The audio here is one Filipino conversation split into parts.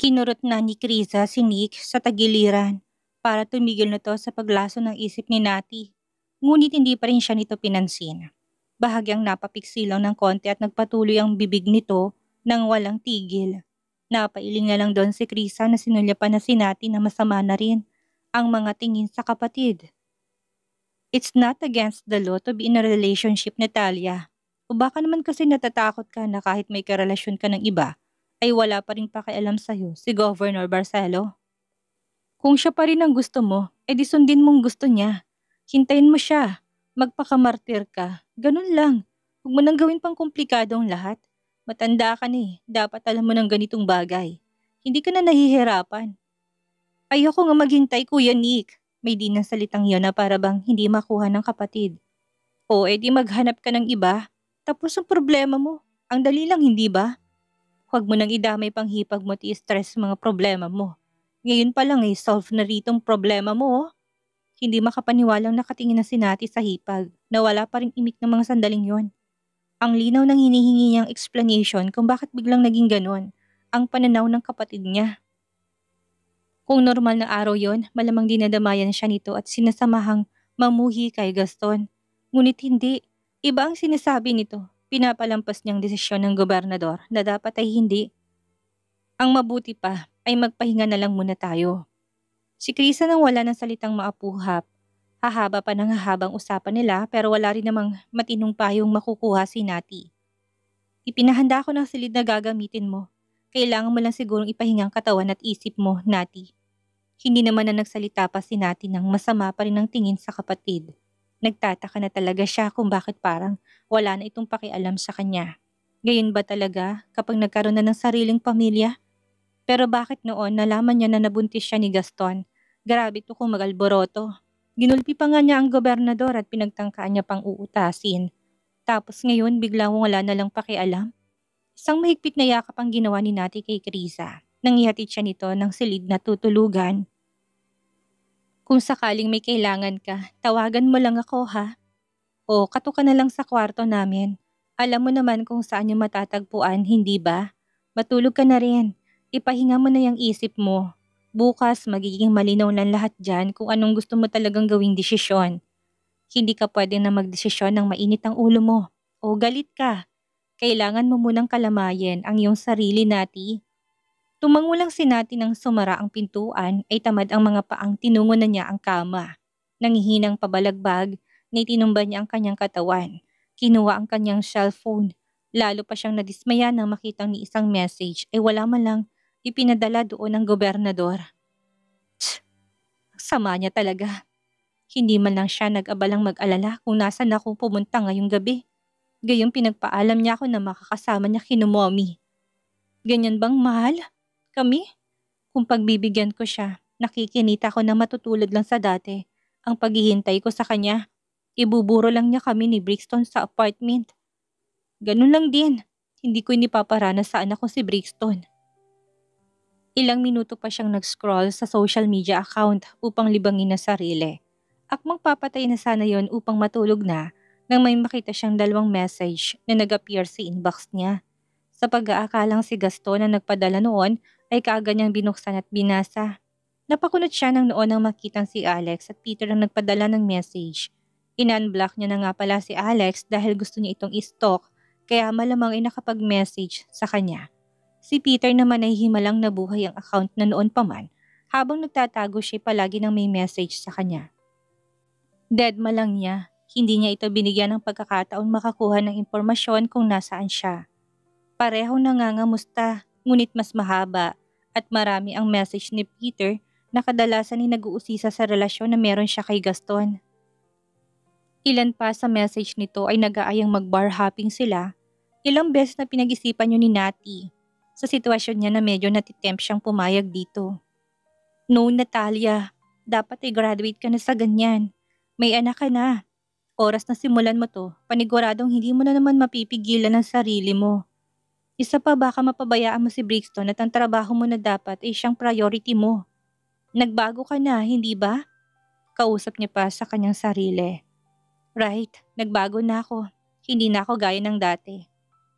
Kinurot na ni Krisa si Nick sa tagiliran para tumigil na to sa paglaso ng isip ni Nati. Ngunit hindi pa rin siya nito pinansin. Bahagyang napapiksilaw ng konti at nagpatuloy ang bibig nito nang walang tigil. Napailing na lang doon si Krisa na sinulyapan na si Nati na masama na rin ang mga tingin sa kapatid. It's not against the law to be in a relationship, Natalia. O baka naman kasi natatakot ka na kahit may karelasyon ka ng iba, ay wala pa rin pakialam sa'yo si Governor Barcelo. Kung siya pa rin ang gusto mo, edi sundin mong gusto niya. Hintayin mo siya. Magpakamartir ka. Ganun lang. Huwag mo nang gawin pang komplikado ang lahat. Matanda ka na eh. Dapat alam mo ng ganitong bagay. Hindi ka na nahihirapan. Ayoko nga maghintay, Kuya Nick. May di ng salitang yon na para bang hindi makuha ng kapatid. O edi maghanap ka ng iba. Tapos ang problema mo. Ang dali lang, hindi ba? Huwag mo nang idamay pang hipag mo at i-stress mga problema mo. Ngayon pa lang solve na rito ang problema mo. Oh. Hindi makapaniwalang nakatingin na si Nati sa hipag na wala pa ring imik ng mga sandaling yon. Ang linaw ng hinihingi niyang explanation kung bakit biglang naging ganon ang pananaw ng kapatid niya. Kung normal na araw yon, malamang dinadamayan siya nito at sinasamahang mamuhi kay Gaston. Ngunit hindi. Iba ang sinasabi nito. Pinapalampas niyang desisyon ng gobernador na dapat ay hindi. Ang mabuti pa ay magpahinga na lang muna tayo. Si Krisa nang wala ng salitang maapuhap. Hahaba pa ng hahabang usapan nila pero wala rin namang matinong payong makukuha si Nati. Ipinahanda ko ng silid na gagamitin mo. Kailangan mo lang sigurong ipahingang katawan at isip mo, Nati. Hindi naman na nagsalita pa si Nati nang masama pa rin ang tingin sa kapatid. Nagtataka na talaga siya kung bakit parang wala na itong pakialam sa kanya. Gayon ba talaga kapag nagkaroon na ng sariling pamilya? Pero bakit noon nalaman niya na nabuntis siya ni Gaston? Grabe to kung mag-alboroto. Ginulpi pa nga niya ang gobernador at pinagtangkaan niya pang uutasin. Tapos ngayon biglang wala na lang pakialam. Isang mahigpit na yakap ang ginawa ni Nati kay Krisa. Nang ihatid siya nito ng silid na tutulugan. Kung sakaling may kailangan ka, tawagan mo lang ako ha. O kato ka na lang sa kwarto namin. Alam mo naman kung saan yung matatagpuan, hindi ba? Matulog ka na rin. Ipahinga mo na yung isip mo. Bukas magiging malinaw lang lahat dyan kung anong gusto mo talagang gawing desisyon. Hindi ka pwede na magdesisyon ng mainit ang ulo mo. O galit ka. Kailangan mo munang kalamayin ang iyong sarili, Nati. Tumango lang si Nati nang sumara ang pintuan ay tamad ang mga paang tinungo na niya ang kama. Nangihinang pabalagbag na itinumba niya ang kanyang katawan. Kinuha ang kanyang cellphone. Lalo pa siyang nadismaya nang makitang ni isang message ay wala man lang ipinadala doon ng gobernador. Tsk, sama niya talaga. Hindi man lang siya nag-abalang mag-alala kung nasan ako pumunta ngayong gabi. Gayong pinagpaalam niya ako na makakasama niya kina Mommy. Ganyan bang mahal? Kami? Kung pagbibigyan ko siya, nakikinita ko na matutulad lang sa dati. Ang paghihintay ko sa kanya, ibuburo lang niya kami ni Brixton sa apartment. Ganun lang din. Hindi ko inipaparana sa anak ko si Brixton. Ilang minuto pa siyang nag-scroll sa social media account upang libangin ang sarili. Akmang papatay na sana yon upang matulog na nang may makita siyang dalawang message na nag-appear sa inbox niya. Sa pag-aakalang si Gaston na nagpadala noon ay kaagad niyang binuksan at binasa. Napakunot siya nang noon nang makitang si Alex at Peter ang nagpadala ng message. In-unblock niya na nga pala si Alex dahil gusto niya itong i-stalk kaya malamang ay nakapag-message sa kanya. Si Peter naman ay himalang nabuhay ang account na noon pa man habang nagtatago siya palagi ng may message sa kanya. Deadma lang niya, hindi niya ito binigyan ng pagkakataon makakuha ng impormasyon kung nasaan siya. Parehong nangangamusta, ngunit mas mahaba at marami ang message ni Peter na kadalasan ay nag-uusisa sa relasyon na meron siya kay Gaston. Ilan pa sa message nito ay nag-aayang mag-bar hopping sila. Ilang beses na pinag-isipan yun ni Nati sa sitwasyon niya na medyo natitempt siyang pumayag dito. No, Natalia, dapat ay graduate ka na sa ganyan. May anak ka na. Oras na simulan mo to, paniguradong hindi mo na naman mapipigilan ang sarili mo. Isa pa baka mapabayaan mo si Brixton at ang trabaho mo na dapat ay siyang priority mo. Nagbago ka na, hindi ba? Kausap niya pa sa kanyang sarili. Right, nagbago na ako. Hindi na ako gaya ng dati.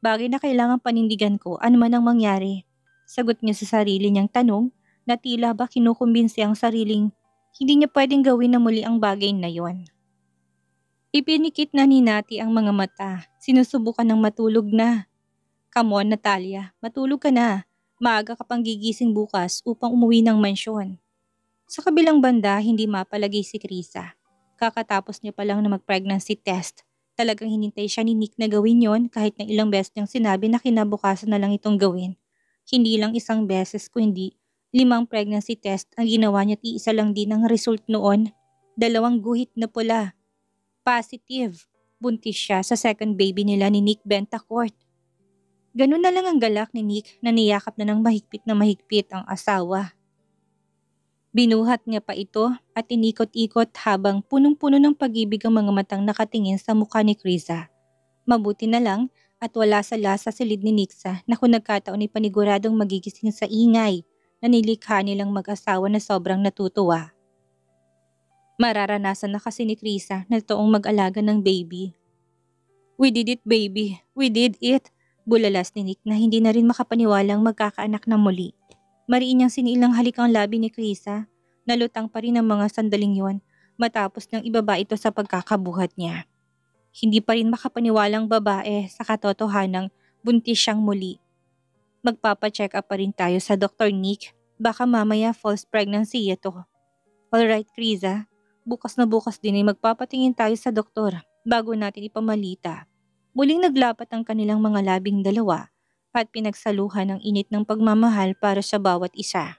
Bagay na kailangan panindigan ko ano man ang mangyari. Sagot niya sa sarili niyang tanong na tila ba kinukumbinsi ang sariling hindi niya pwedeng gawin na muli ang bagay na yon. Ipinikit na ni Nati ang mga mata, sinusubukan ng matulog na. Come on, Natalia, matulog ka na. Maaga ka pang gigising bukas upang umuwi ng mansyon. Sa kabilang banda, hindi mapalagay si Krisa. Kakatapos niya pa lang na mag-pregnancy test. Talagang hinintay siya ni Nick na gawin yon kahit na ilang beses niyang sinabi na kinabukasan na lang itong gawin. Hindi lang isang beses kundi 5 pregnancy test ang ginawa niya at iisa lang din ang result noon. 2 guhit na pula. Positive. Buntis siya sa second baby nila ni Nick Bentacourt. Ganun na lang ang galak ni Nick na niyakap na ng mahigpit ang asawa. Binuhat niya pa ito at inikot-ikot habang punong-puno ng pag-ibig ang mga matang nakatingin sa mukha ni Krisa. Mabuti na lang at wala sa lasa silid ni Nixa na kung nagkataon ay paniguradong magigising sa ingay na nilikha nilang mag-asawa na sobrang natutuwa. Mararanasan na kasi ni Krisa na toong mag-alaga ng baby. We did it, baby. We did it. Bulalas ni Nick na hindi na rin makapaniwalang magkakaanak na muli. Mariin niyang sinilang halik ang labi ni Krisa. Nalutang pa rin ang mga sandaling yon matapos nang ibaba ito sa pagkakabuhat niya. Hindi pa rin makapaniwalang babae sa katotohanang buntis siyang muli. Magpapa-check up pa rin tayo sa Dr. Nick. Baka mamaya false pregnancy ito. Alright, Krisa. Bukas na bukas din ay magpapatingin tayo sa doktor bago natin ipamalita. Muling naglapat ang kanilang mga labing dalawa at pinagsaluhan ang init ng pagmamahal para sa bawat isa.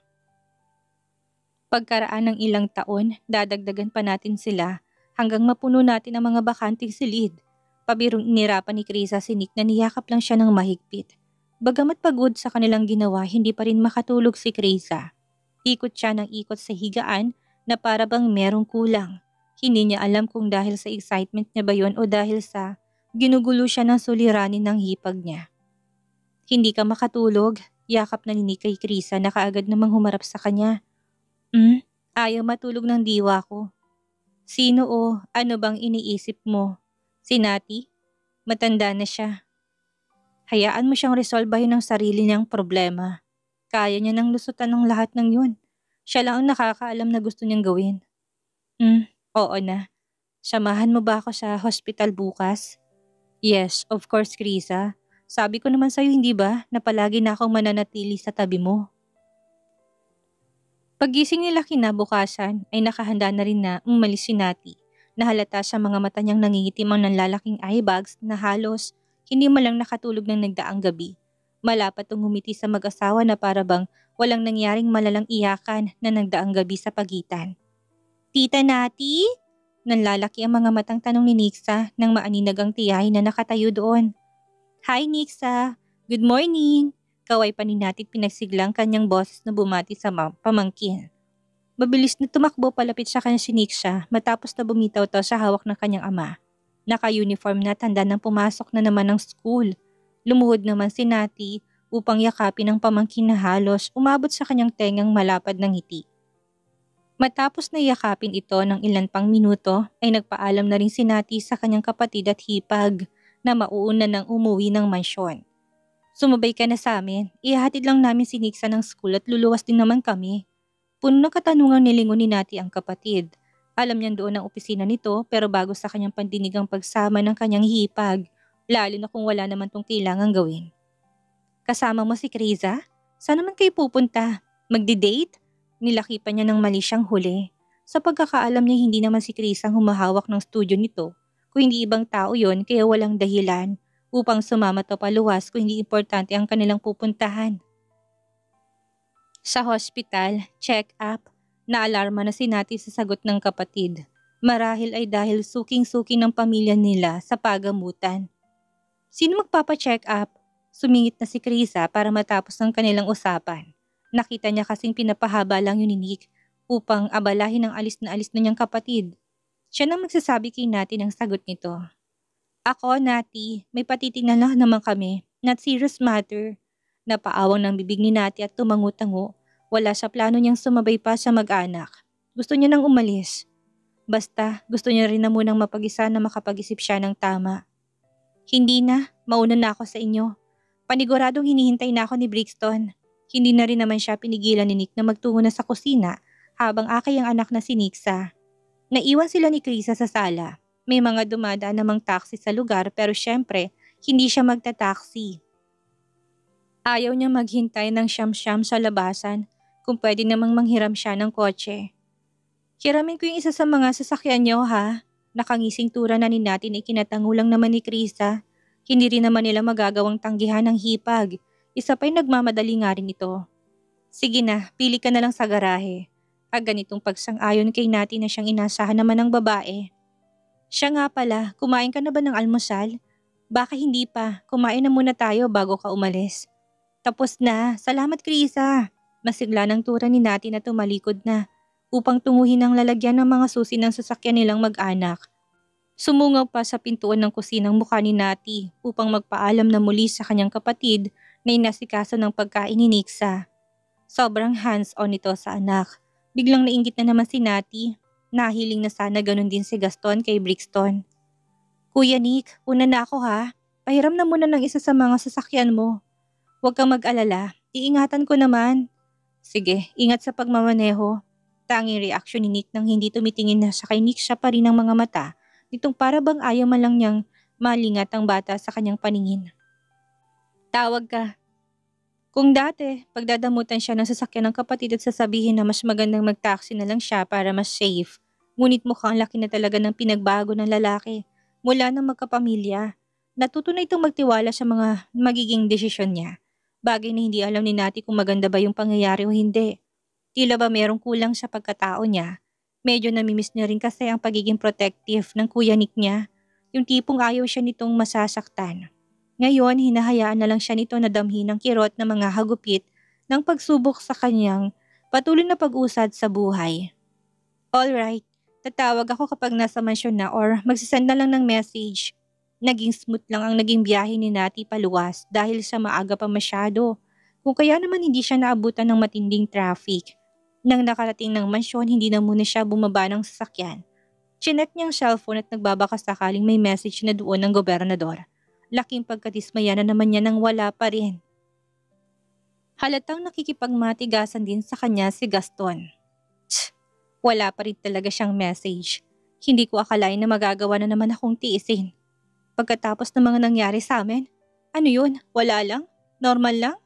Pagkaraan ng ilang taon, dadagdagan pa natin sila hanggang mapuno natin ang mga bakanting silid. Pabirong inirapan ni Krisa si Nick na niyakap lang siya ng mahigpit. Bagamat pagod sa kanilang ginawa, hindi pa rin makatulog si Krisa. Ikot siya ng ikot sa higaan na para bang merong kulang. Hindi niya alam kung dahil sa excitement niya ba yon o dahil sa ginugulo siya ng suliranin ng hipag niya. Hindi ka makatulog, yakap na ni Nick kay Krisa na kaagad namang humarap sa kanya. Ayaw matulog ng diwa ko. Sino o ano bang iniisip mo? Si Nati? Matanda na siya. Hayaan mo siyang resolbahin ang sarili niyang problema. Kaya niya nang lusutan ng lahat ng yun. Siya lang ang nakakaalam na gusto niyang gawin. Oo na. Samahan mo ba ako sa hospital bukas? Yes, of course, Krisa. Sabi ko naman sa'yo hindi ba na palagi na akong mananatili sa tabi mo. Paggising nila kinabukasan ay nakahanda na rin na umalis si Nati. Nahalata sa mga mata niyang nangingitim ang nanlalaking eye bags na halos hindi malang nakatulog ng nagdaang gabi. Malapat ang ngumiti sa mag-asawa na para bang walang nangyaring malalang iyakan na nagdaang gabi sa pagitan. Tita Nati? Nanlalaki ang mga matang tanong ni Nixa nang maaninag ang tiyahin na nakatayo doon. Hi Nixa! Good morning! Kaway pa ni Nati pinagsiglang kanyang boses na bumati sa pamangkin. Mabilis na tumakbo palapit sa kanya si Nixa matapos na bumitaw to sa hawak ng kanyang ama. Naka-uniform na tanda ng pumasok na naman ng school. Lumuhod naman si Nati upang yakapin ang pamangkin na halos umabot sa kanyang tengang malapad ng ngiti. Matapos na yakapin ito ng ilan pang minuto ay nagpaalam na rin si Nati sa kanyang kapatid at hipag na mauuna nang umuwi ng mansyon. Sumabay ka na sa amin, ihahatid lang namin si Nixa ng school at luluwas din naman kami. Puno ng katanungang nilingon ni Nati ang kapatid. Alam niyang doon ang opisina nito pero bago sa kanyang pandinigang pagsama ng kanyang hipag, lalo na kung wala naman tong kailangang gawin. Kasama mo si Krisa? Saan naman kayo pupunta? Magdi-date? Nilaki pa niya ng mali siyang huli. Sa pagkakaalam niya hindi naman si Krisa ang humahawak ng studio nito, kung hindi ibang tao yon kaya walang dahilan upang sumama to paluwas kung hindi importante ang kanilang pupuntahan. Sa hospital, check-up, naalarma na si Nati sa sagot ng kapatid. Marahil ay dahil suking-suki ng pamilya nila sa pagamutan. Sino magpapa-check up? Sumingit na si Krisa para matapos ang kanilang usapan. Nakita niya kasing pinapahaba lang yun ni Nick upang abalahin ang alis na niyang kapatid. Siya nang magsasabi kay Nati ng sagot nito. Ako, Nati, may patitingnan lang naman kami. Not serious matter. Napaawang ng bibig ni Nati at tumango-tango. Wala sa plano niyang sumabay pa sa mag-anak. Gusto niya nang umalis. Basta, gusto niya rin na munang mapag-isa na makapag-isip siya ng tama. Hindi na, mauna na ako sa inyo. Paniguradong hinihintay na ako ni Brixton. Hindi na rin naman siya pinigilan ni Nick na magtungo na sa kusina habang akay ang anak na si Nixa. Naiwan sila ni Krisa sa sala. May mga dumadaan namang taxi sa lugar pero syempre, hindi siya magta-taxi. Ayaw niya maghintay ng siyam-siyam sa labasan kung pwede namang manghiram siya ng kotse. Hiramin ko yung isa sa mga sasakyan niyo ha. Nakangising tura na ni natin ikinatangulang naman ni Krisa. Hindi rin naman nila magagawang tanggihan ng hipag. Isa pa'y nagmamadali nga rin ito. Sige na, pili ka na lang sa garahe. Ganitong pagsang-ayon kay natin na siyang inasahan naman ng babae. Siya nga pala, kumain ka na ba ng almusal? Baka hindi pa, kumain na muna tayo bago ka umalis. Tapos na, salamat Krisa. Masigla ng tura ni Nati na tumalikod na upang tunguhin ang lalagyan ng mga susi ng sasakyan nilang mag-anak. Sumungaw pa sa pintuan ng kusinang mukha ni Nati upang magpaalam na muli sa kanyang kapatid na inasikaso ng pagkain ni Nixa. Sobrang hands-on ito sa anak. Biglang nainggit na naman si Nati. Nahiling na sana ganun din si Gaston kay Brixton. Kuya Nick, una na ako ha. Pahiram na muna ng isa sa mga sasakyan mo. Huwag kang mag-alala, iingatan ko naman. Sige, ingat sa pagmamaneho. Tanging reaksyon ni Nick nang hindi tumitingin na sa kay Nick siya pa rin ang mga mata, nitong para bang ayaw man lang niyang malingat ang bata sa kanyang paningin. Tawag ka. Kung dati, pagdadamutan siya ng sasakyan ng kapatid at sasabihin na mas magandang mag-taxi na lang siya para mas safe, ngunit mukhang laki na talaga ng pinagbago ng lalaki mula nang magkapamilya. Natuto na itong magtiwala sa mga magiging desisyon niya. Bagay na hindi alam ni Nati kung maganda ba yung pangyayari o hindi. Tila ba merong kulang sa pagkatao niya. Medyo namimiss niya rin kasi ang pagiging protective ng kuya Nick niya. Yung tipong ayaw siya nitong masasaktan. Ngayon, hinahayaan na lang siya nito na damhin ng kirot na mga hagupit ng pagsubok sa kanyang patuloy na pag-usad sa buhay. Alright, tatawag ako kapag nasa mansyon na or magsisend na lang ng message. Naging smooth lang ang naging biyahe ni Nati paluwas dahil sa maaga pa masyado. Kung kaya naman hindi siya naabutan ng matinding traffic. Nang nakarating ng mansyon, hindi na muna siya bumaba ng sasakyan. Chinek niyang cellphone at nagbabaka sakaling may message na doon ng gobernador. Laking pagkadismaya na naman niya nang wala pa rin. Halatang nakikipagmatigasan din sa kanya si Gaston. Wala pa rin talaga siyang message. Hindi ko akalain na magagawa na naman akong tiisin. Pagkatapos ng mga nangyari sa amin, ano yun? Wala lang? Normal lang?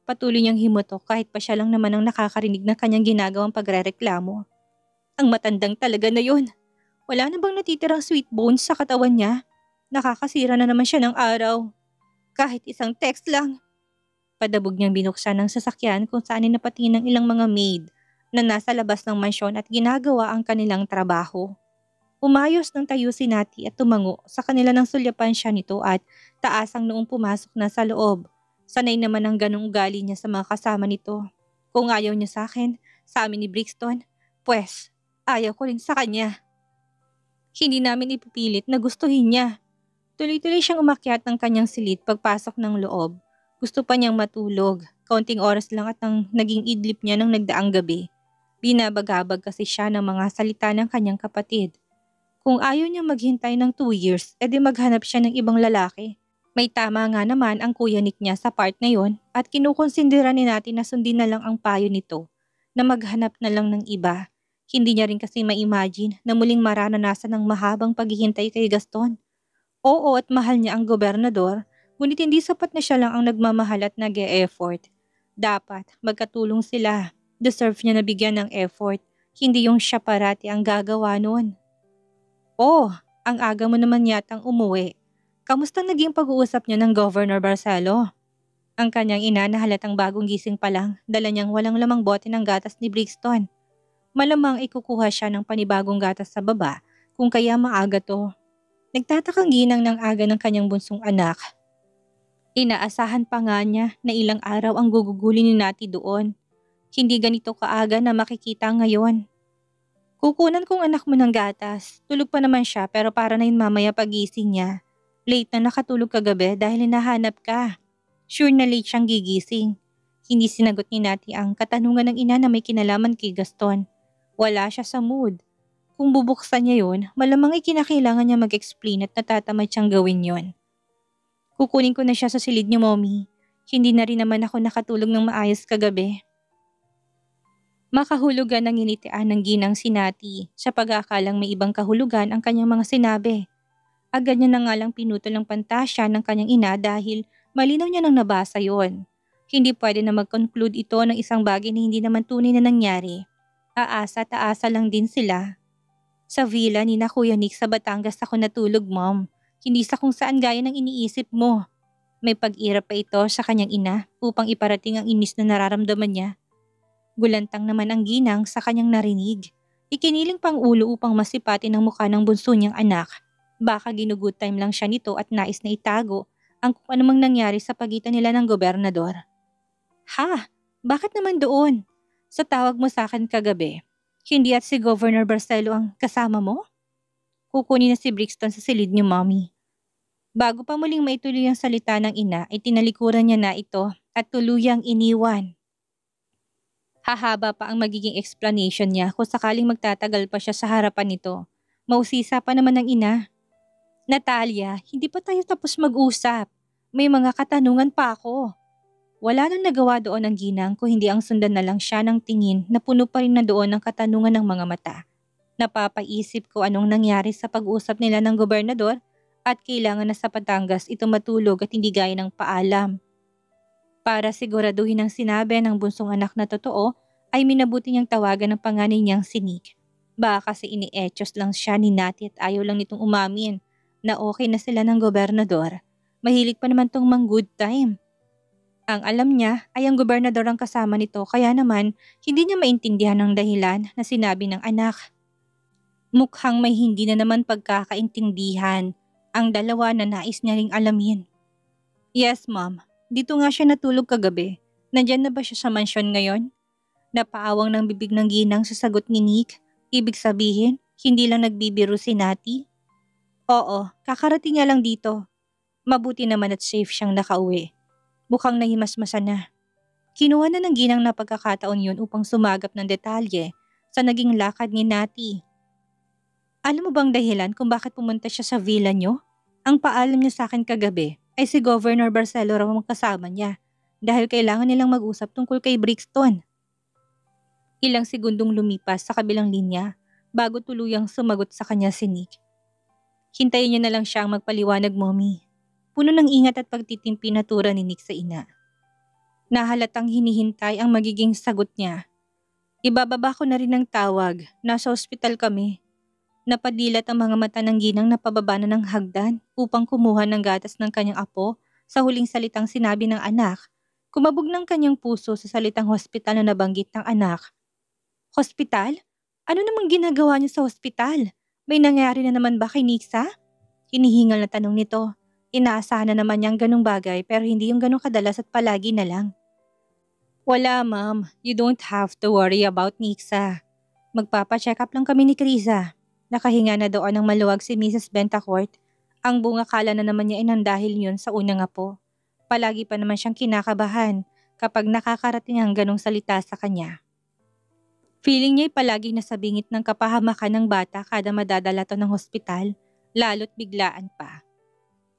Patuloy niyang himutok kahit pa siya lang naman ang nakakarinig ng kanyang ginagawang pagrereklamo. Ang matandang talaga na yun. Wala na bang natitirang sweet bones sa katawan niya? Nakakasira na naman siya ng araw. Kahit isang text lang. Padabog niyang binuksan ng sasakyan kung saan napatingin ng ilang mga maid na nasa labas ng mansyon at ginagawa ang kanilang trabaho. Umayos ng tayo si Nati at tumango sa kanila nang sulyapan siya nito at taasang noong pumasok na sa loob. Sanay naman ang ganong ugali niya sa mga kasama nito. Kung ayaw niya sa akin, sa amin ni Brixton, pues ayaw ko rin sa kanya. Hindi namin ipipilit na gustuhin niya. Tuloy-tuloy siyang umakyat ng kanyang silid pagpasok ng loob. Gusto pa niyang matulog. Kaunting oras lang at ang naging idlip niya ng nagdaang gabi. Binabagabag kasi siya ng mga salita ng kanyang kapatid. Kung ayaw niya maghintay ng 2 years, edi maghanap siya ng ibang lalaki. May tama nga naman ang kuya Nick niya sa part na yon at kinukonsindera ni natin na sundin na lang ang payo nito na maghanap na lang ng iba. Hindi niya rin kasi ma-imagine na muling mararanasan ng mahabang paghihintay kay Gaston. Oo at mahal niya ang gobernador, ngunit hindi sapat na siya lang ang nagmamahal at nag-e-effort. Dapat magkatulong sila. Deserve niya na bigyan ng effort, hindi yung siya parati ang gagawa nun. Oh, ang aga mo naman yatang umuwi. Kamusta naging pag-uusap niya ng Governor Barcelo? Ang kanyang ina na halatang bagong gising pa lang, dala niyang walang lamang bote ng gatas ni Brixton. Malamang ikukuha siya ng panibagong gatas sa baba, kung kaya maaga to. Nagtatakang ginang ng aga ng kanyang bunsong anak. Inaasahan pa nga niya na ilang araw ang gugugulin ni Nati doon. Hindi ganito kaaga na makikita ngayon. Kukunan kong anak mo ng gatas. Tulog pa naman siya pero para na yun mamaya pagising niya. Late na nakatulog kagabi dahil hinahanap ka. Sure na late siyang gigising. Hindi sinagot ni Nati ang katanungan ng ina na may kinalaman kay Gaston. Wala siya sa mood. Kung bubuksan niya yun, malamang ikinakailangan niya mag-explain at natatamad siyang gawin yon. Kukunin ko na siya sa silid niyo, Mommy. Hindi na rin naman ako nakatulog ng maayos kagabi. Makahulugan ng initian ng ginang si Nati sa pag-aakalang may ibang kahulugan ang kanyang mga sinabi. Agad niya na nga lang pinutol ang pantasya ng kanyang ina dahil malinaw niya nang nabasa yon. Hindi pwede na mag-conclude ito ng isang bagay na hindi naman tunay na nangyari. Aasa at aasa lang din sila. Sa villa ni na Kuya Nick sa Batangas ako natulog, Mom. Hindi sa kung saan gaya ng iniisip mo. May pag-irap pa ito sa kanyang ina upang iparating ang inis na nararamdaman niya. Gulantang naman ang ginang sa kanyang narinig. Ikiniling pang ulo upang masipatin ang mukha ng bunso niyang anak. Baka ginugood time lang siya nito at nais na itago ang kung anumang nangyari sa pagitan nila ng gobernador. Ha? Bakit naman doon? Sa tawag mo sa akin kagabi, hindi at si Governor Barcelo ang kasama mo? Kukunin na si Brixton sa silid niyo, Mommy. Bago pa muling maituloy ang salita ng ina, ay tinalikuran niya na ito at tuluyang iniwan. Hahaba pa ang magiging explanation niya kung sakaling magtatagal pa siya sa harapan nito. Mausisa pa naman ng ina. Natalia, hindi pa tayo tapos mag-usap. May mga katanungan pa ako. Wala nang nagawa doon ang ginang kung hindi ang sundan na lang siya ng tingin na puno pa rin na doon ng katanungan ng mga mata. Napapaisip ko anong nangyari sa pag-usap nila ng gobernador at kailangan na sa Batangas ito matulog at hindi gaya ng paalam. Para siguraduhin ang sinabi ng bunsong anak na totoo, ay minabuti niyang tawagan ng panganay niyang si Nick. Baka kasi ini-etchos lang siya ni Nati at ayaw lang nitong umamin na okay na sila ng gobernador. Mahilig pa naman tong mang-good time. Ang alam niya ay ang gobernador ang kasama nito kaya naman hindi niya maintindihan ang dahilan na sinabi ng anak. Mukhang may hindi na naman pagkakaintindihan ang dalawa na nais niya ring alamin. Yes, Mom. Dito nga siya natulog kagabi. Nandyan na ba siya sa mansyon ngayon? Napaawang ng bibig ng ginang sa sagot ni Nick. Ibig sabihin, hindi lang nagbibiro si Nati? Oo, kakarating niya lang dito. Mabuti naman at safe siyang nakauwi. Mukhang nahimasmasan na. Kinuha na ng ginang na pagkakataon yun upang sumagap ng detalye sa naging lakad ni Nati. Alam mo bang dahilan kung bakit pumunta siya sa villa niyo? Ang paalam niya sa akin kagabi ay si Governor Barcelo raw ang kasama niya dahil kailangan nilang mag-usap tungkol kay Brixton. Ilang segundong lumipas sa kabilang linya bago tuluyang sumagot sa kanya si Nick. Hintayin niyo na lang siya ang magpaliwanag, Mommy. Puno ng ingat at pagtitimpi na tura ni Nick sa ina. Nahalatang hinihintay ang magiging sagot niya. Ibababa ko na rin ang tawag. Nasa ospital kami. Napadilat ang mga mata ng ginang na pababa na ng hagdan upang kumuha ng gatas ng kanyang apo sa huling salitang sinabi ng anak. Kumabog ng kanyang puso sa salitang hospital na nabanggit ng anak. Hospital? Ano namang ginagawa niyo sa hospital? May nangyari na naman ba kay Nixa? Hinihingal na tanong nito. Inaasahan na naman niyang ganung bagay pero hindi yung ganung kadalas at palagi na lang. Wala, Ma'am. You don't have to worry about Nixa. Magpapa-check up lang kami ni Krisa. Nakahinga na doon ng maluwag si Mrs. Bentacourt. Ang bungakala na naman niya ay nang dahil yun sa unang apo. Palagi pa naman siyang kinakabahan kapag nakakarating ang ganong salita sa kanya. Feeling niya ay palaging nasa bingit ng kapahamakan ng bata kada madadala to ng hospital, lalo't biglaan pa.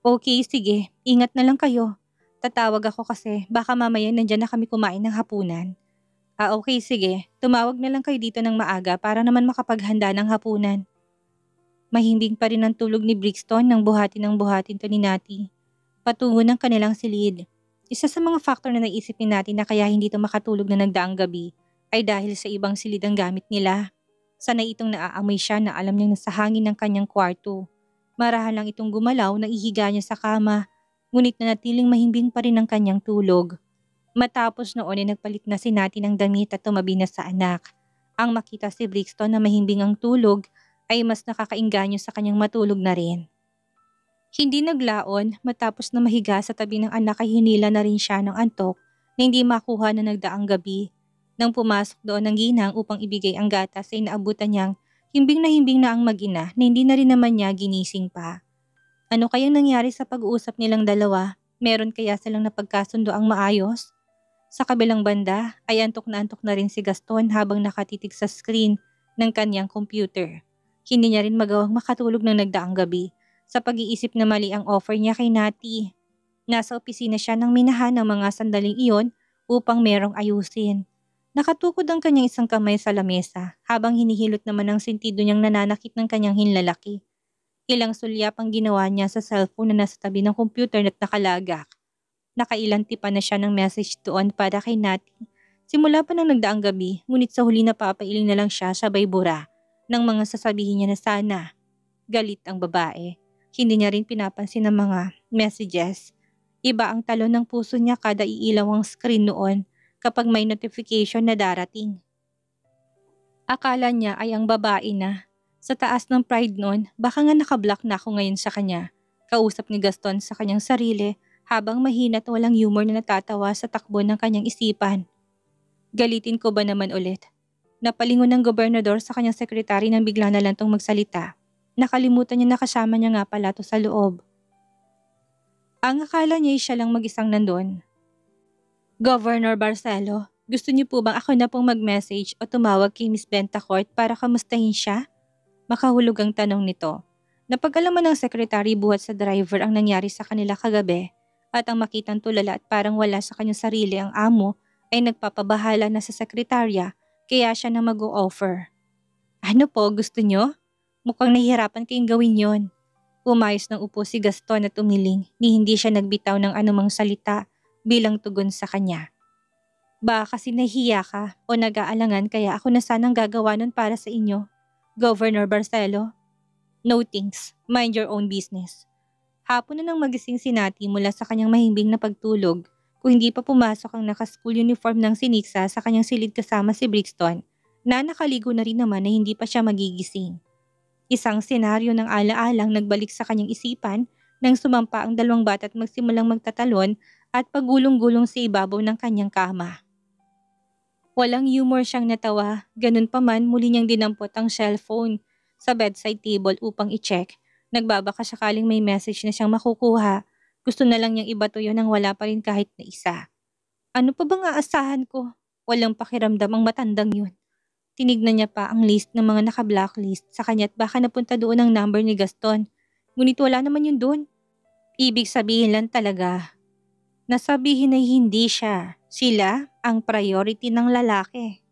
Okay, sige. Ingat na lang kayo. Tatawag ako kasi baka mamaya nandyan na kami kumain ng hapunan. Okay, sige. Tumawag na lang kayo dito ng maaga para naman makapaghanda ng hapunan. Mahimbing pa rin ang tulog ni Brixton nang buhatin to ni Nati. Patungo ng kanilang silid. Isa sa mga faktor na naisip ni Nati na kaya hindi ito makatulog na nagdaang gabi ay dahil sa ibang silid ang gamit nila. Sanay itong naaamoy siya na alam niyang nasa hangin ng kanyang kwarto. Marahan lang itong gumalaw na ihiga niya sa kama, ngunit nanatiling mahimbing pa rin ang kanyang tulog. Matapos noon ay nagpalit na si Nati ng damit at tumabi na sa anak. Ang makita si Brixton na mahimbing ang tulog ay mas nakakainganyo sa kanyang matulog na rin. Hindi naglaon, matapos na mahiga sa tabi ng anak ay hinila na rin siya ng antok na hindi makuha na nagdaang gabi. Nang pumasok doon ng ginang upang ibigay ang gatas ay naabutan niyang himbing na ang mag-ina na hindi na rin naman niya ginising pa. Ano kayang nangyari sa pag-uusap nilang dalawa? Meron kaya silang napagkasundo ang maayos? Sa kabilang banda ay antok na rin si Gaston habang nakatitig sa screen ng kanyang computer. Hindi niya rin magawang makatulog ng nagdaang gabi sa pag-iisip na mali ang offer niya kay Nati. Nasa opisina siya nang minahan ng mga sandaling iyon upang merong ayusin. Nakatukod ang kanyang isang kamay sa lamesa habang hinihilot naman ang sentido niyang nananakit ng kanyang hinlalaki. Ilang sulyap ang ginawa niya sa cellphone na nasa tabi ng computer at nakalagak. Nakailang tipa na siya ng message doon para kay Nati. Simula pa ng nagdaang gabi, ngunit sa huli napapailing na lang siya sabay bura ng mga sasabihin niya na sana. Galit ang babae. Hindi niya rin pinapansin ang mga messages. Iba ang talon ng puso niya kada iilaw ang screen noon kapag may notification na darating. Akala niya ay ang babae na. Sa taas ng pride noon, baka nga nakablock na ako ngayon sa kanya. Kausap ni Gaston sa kanyang sarili habang mahina at walang humor na natatawa sa takbo ng kanyang isipan. Galitin ko ba naman ulit? Napalingon ng gobernador sa kanyang sekretary nang bigla na lang tong magsalita. Nakalimutan niya na kasama niya nga pala to sa loob. Ang akala niya ay siya lang mag-isang nandun. Governor Barcelo, gusto niyo po bang ako na pong mag-message o tumawag kay Miss Bentacourt para kamustahin siya? Makahulog ang tanong nito. Napag-alaman ng sekretary buhat sa driver ang nangyari sa kanila kagabi at ang makitang tulala at parang wala sa kanyang sarili ang amo ay nagpapabahala na sa sekretarya kaya siya na mag-o-offer. Ano po, gusto niyo? Mukhang nahihirapan kayong gawin yon. Umayos ng upo si Gaston at umiling ni hindi siya nagbitaw ng anumang salita bilang tugon sa kanya. Baka kasi nahiya ka o nag-aalangan kaya ako na sanang gagawa nun para sa inyo. Governor Barcelo? No thanks, mind your own business. Hapon na nang magising si Nati mula sa kanyang mahimbing na pagtulog kung hindi pa pumasok ang naka-school uniform ng siniksa sa kanyang silid kasama si Brixton na nakaligo na rin naman na hindi pa siya magigising. Isang senaryo ng ala-alang nagbalik sa kanyang isipan nang sumampa ang dalawang bata at magsimulang magtatalon at pagulong-gulong sa ibabaw ng kanyang kama. Walang humor siyang natawa, ganun pa man muli niyang dinampot ang cellphone sa bedside table upang i-check. Nagbabaka sakaling may message na siyang makukuha. Gusto na lang niyang ibato yun nang wala pa rin kahit na isa. Ano pa bang aasahan ko? Walang pakiramdam ang matandang yun. Tinignan niya pa ang list ng mga naka-blacklist sa kanya at baka napunta doon ang number ni Gaston. Ngunit wala naman yun doon. Ibig sabihin lang talaga. Nasabihin ay hindi siya. Sila ang priority ng lalaki.